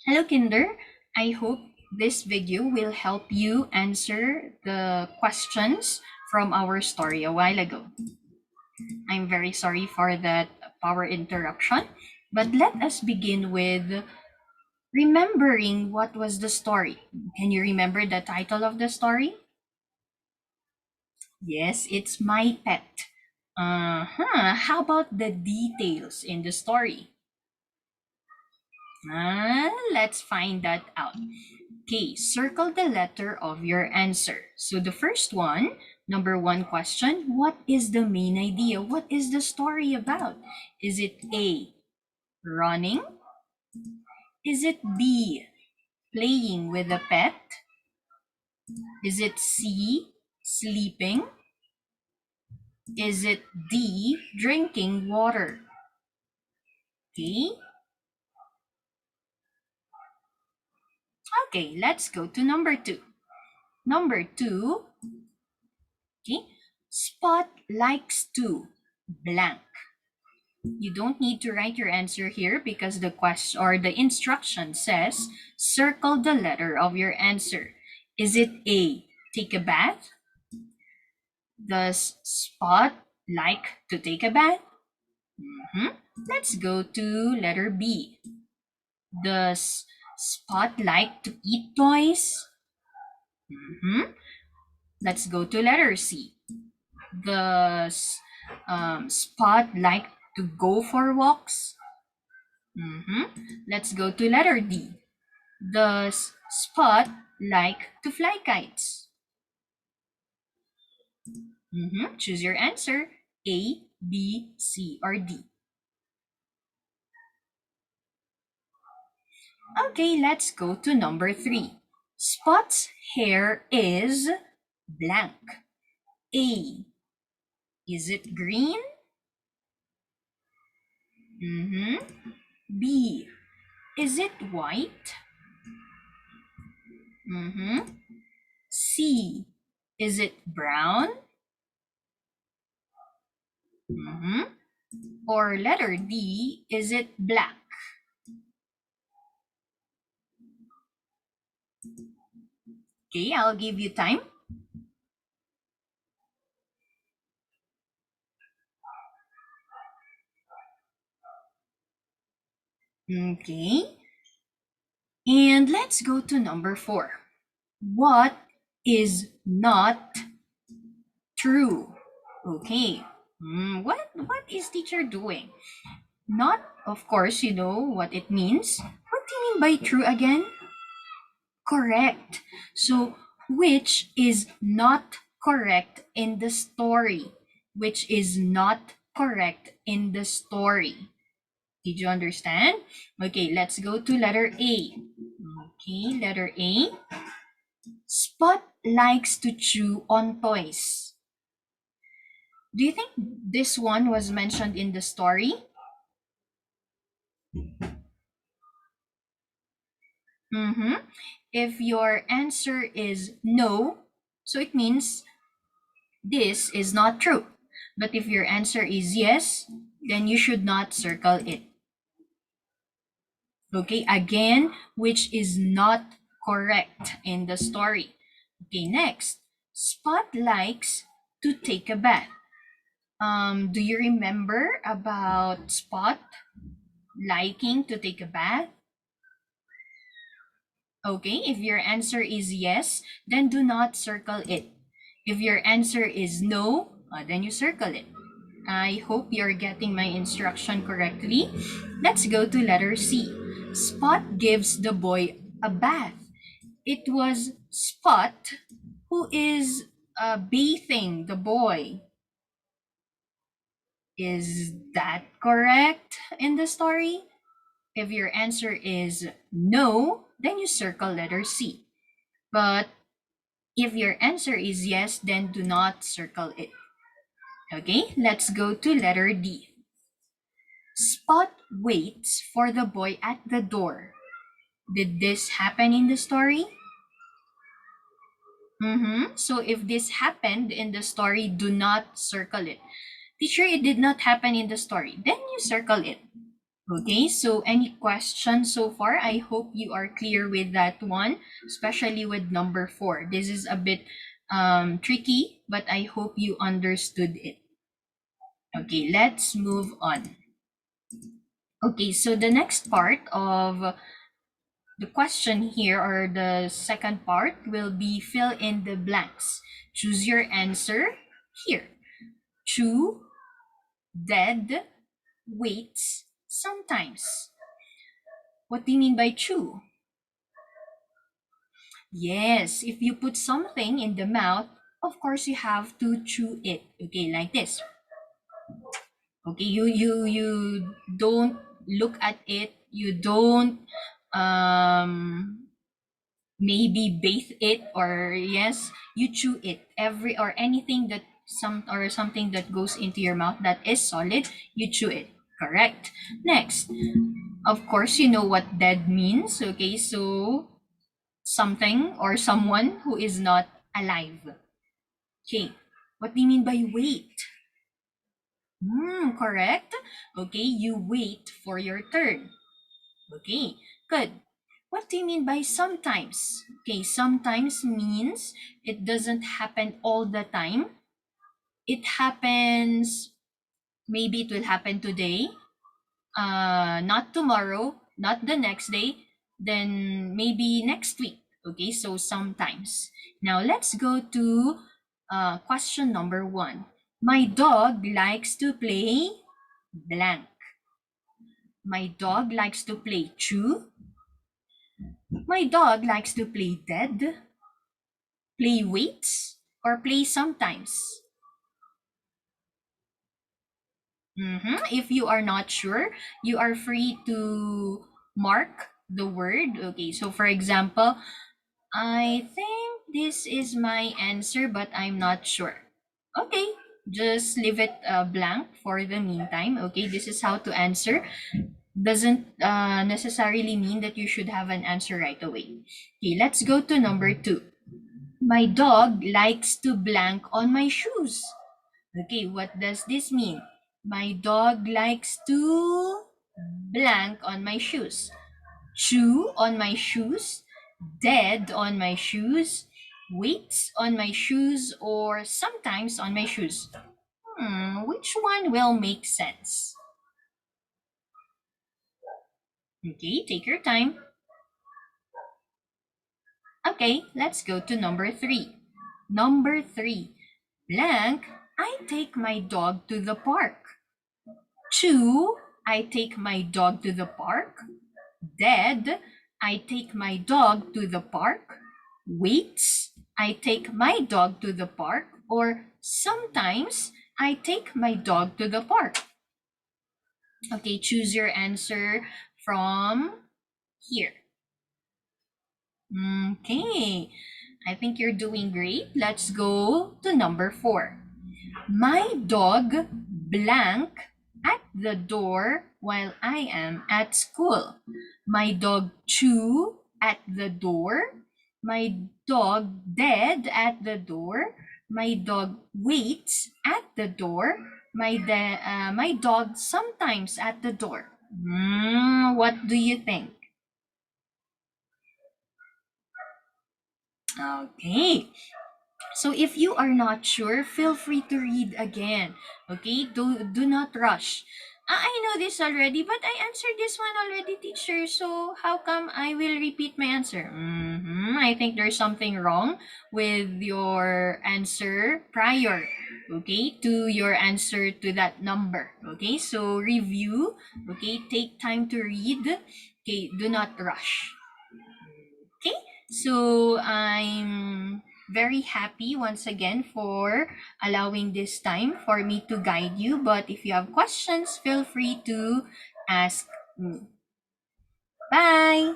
Hello, Kinder. I hope this video will help you answer the questions from our story a while ago. I'm very sorry for that power interruption, but let us begin with remembering what was the story. Can you remember the title of the story? Yes, it's My Pet. How about the details in the story? Let's find that out. Okay, circle the letter of your answer. So the first one, number one question, what is the main idea? What is the story about? Is it A, running? Is it B, playing with a pet? Is it C, sleeping? Is it D, drinking water? Okay, okay, let's go to number two. Number two, okay, Spot likes to blank. You don't need to write your answer here because the question or the instruction says circle the letter of your answer. Is it A, take a bath? Does Spot like to take a bath? Let's go to letter B. Does Spot like to eat toys? Let's go to letter C. Does Spot like to go for walks? Let's go to letter D. Does Spot like to fly kites? Choose your answer. A, B, C, or D. Okay, let's go to number 3. Spot's hair is blank. A, is it green? B, is it white? C, is it brown? Or letter D, is it black? Okay, I'll give you time. Okay. And let's go to number 4. What is not true? Okay. What is teacher doing? Not, of course, you know what it means. What do you mean by true again? Correct. So, which is not correct in the story? Which is not correct in the story? Did you understand? Okay, let's go to letter A. Okay, letter A. Spot likes to chew on toys. Do you think this one was mentioned in the story? If your answer is no, so it means this is not true. But if your answer is yes, then you should not circle it. Okay, again, which is not correct in the story. Okay, next. Spot likes to take a bath. Do you remember about Spot liking to take a bath? Okay, if your answer is yes, then do not circle it. If your answer is no, then you circle it. I hope you're getting my instruction correctly. Let's go to letter C. Spot gives the boy a bath. It was Spot who is bathing the boy. Is that correct in the story? If your answer is no, then you circle letter C. But if your answer is yes, then do not circle it. Okay, let's go to letter D. Spot waits for the boy at the door. Did this happen in the story? So if this happened in the story, do not circle it. Teacher, it did not happen in the story. Then you circle it. Okay, so any questions so far? I hope you are clear with that one, especially with number 4. This is a bit tricky, but I hope you understood it. Okay, let's move on. Okay, so the next part of the question here, or the second part, will be fill in the blanks. Choose your answer here. Chew, dead, waits, sometimes. What do you mean by chew? Yes, if you put something in the mouth, of course you have to chew it. Okay, like this. Okay, you don't look at it. You don't um maybe bathe it, or yes, you chew it. Every or anything that something that goes into your mouth that is solid, you chew it. Correct. Next, of course, you know what dead means. Okay, so something or someone who is not alive. Okay, what do you mean by wait? Correct. Okay, you wait for your turn. Okay, good. What do you mean by sometimes? Okay, sometimes means it doesn't happen all the time. It happens, maybe it will happen today, not tomorrow, not the next day, then maybe next week. Okay, so sometimes. Now let's go to question number 1. My dog likes to play blank. My dog likes to play chew. My dog likes to play dead, play weights, or play sometimes. If you are not sure, you are free to mark the word. Okay, so for example, I think this is my answer, but I'm not sure. Okay, just leave it blank for the meantime. Okay, this is how to answer. Doesn't necessarily mean that you should have an answer right away. Okay, let's go to number 2. My dog likes to blank on my shoes. Okay, what does this mean? My dog likes to blank on my shoes. Chew on my shoes, dead on my shoes, waits on my shoes, or sometimes on my shoes. Which one will make sense? Okay, take your time. Okay, let's go to number 3. Number 3. Blank, I take my dog to the park. Chew, I take my dog to the park. Dead, I take my dog to the park. Waits, I take my dog to the park. Or sometimes I take my dog to the park. Okay, choose your answer from here. Okay, I think you're doing great. Let's go to number 4. My dog blank at the door while I am at school. My dog chew at the door. My dog dead at the door. My dog waits at the door. My dog sometimes at the door. What do you think? Okay. So if you are not sure, feel free to read again. Okay? Do not rush. I know this already, but I answered this one already, teacher. So how come I will repeat my answer? I think there's something wrong with your answer prior, okay, to your answer to that number. Okay? So review. Okay? Take time to read. Okay? Do not rush. Okay, so I'm very happy once again for allowing this time for me to guide you. But if you have questions, feel free to ask me. Bye.